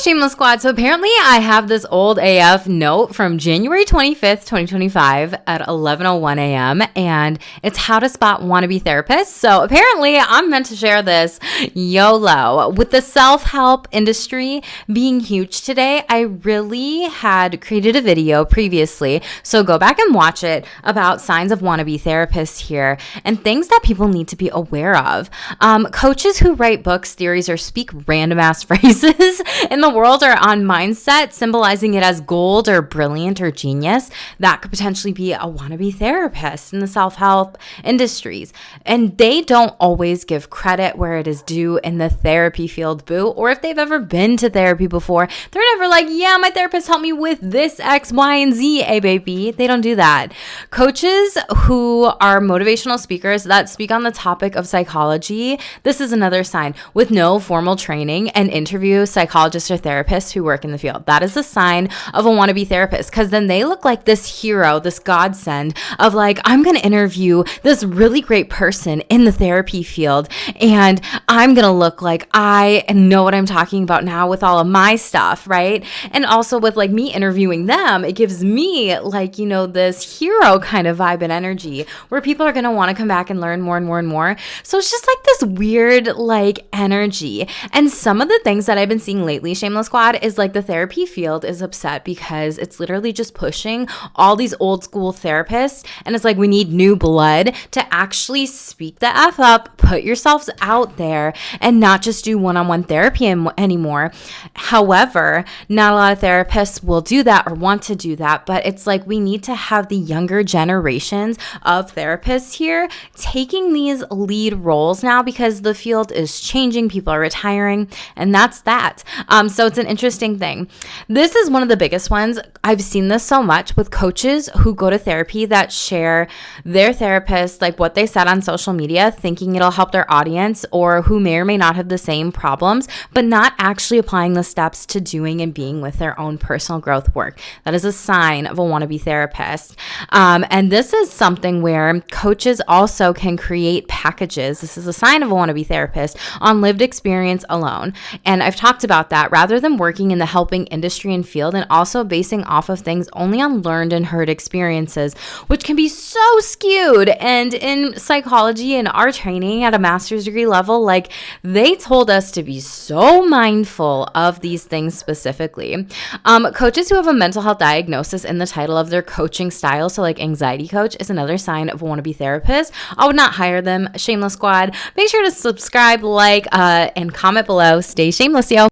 Shameless Squad. So apparently I have this old AF note from January 25th, 2025 at 11:01 a.m. and it's how to spot wannabe therapists. So apparently I'm meant to share this YOLO. With the self-help industry being huge today, I really had created a video previously, so go back and watch it, about signs of wannabe therapists here and things that people need to be aware of. Coaches who write books, theories, or speak random ass phrases in the world are on mindset, symbolizing it as gold or brilliant or genius. That could potentially be a wannabe therapist in the self-help industries. And they don't always give credit where it is due in the therapy field, boo. Or if they've ever been to therapy before, they're never like, yeah, my therapist helped me with this X, Y, and Z, baby. They don't do that. Coaches who are motivational speakers that speak on the topic of psychology, this is another sign, with no formal training, and interview psychologists or therapists who work in the field. That is a sign of a wannabe therapist, because then they look like this hero, this godsend of like, I'm going to interview this really great person in the therapy field, and I'm going to look like I know what I'm talking about now with all of my stuff, right? And also with like me interviewing them, it gives me like, you know, this hero kind of vibe and energy where people are going to want to come back and learn more and more and more. So it's just like this weird like energy. And some of the things that I've been seeing lately, Shameless Squad, is like the therapy field is upset because it's literally just pushing all these old school therapists, and it's like, we need new blood to actually speak the F up, put yourselves out there, and not just do one-on-one therapy anymore. However, not a lot of therapists will do that or want to do that, but it's like we need to have the younger generations of therapists here taking these lead roles now, because the field is changing, people are retiring, and that's that. So it's an interesting thing. This is one of the biggest ones. I've seen this so much with coaches who go to therapy that share their therapist, like what they said on social media, thinking it'll help their audience, or who may or may not have the same problems, but not actually applying the steps to doing and being with their own personal growth work. That is a sign of a wannabe therapist. And this is something where coaches also can create packages. This is a sign of a wannabe therapist on lived experience alone. And I've talked about that, rather than working in the helping industry and field, and also basing off of things only on learned and heard experiences, which can be so skewed. And in psychology and our training at a master's degree level, like, they told us to be so mindful of these things specifically. Coaches who have a mental health diagnosis in the title of their coaching style, so like anxiety coach, is another sign of a wannabe therapist. I would not hire them. Shameless Squad. Make sure to subscribe, like, and comment below. Stay shameless, yo.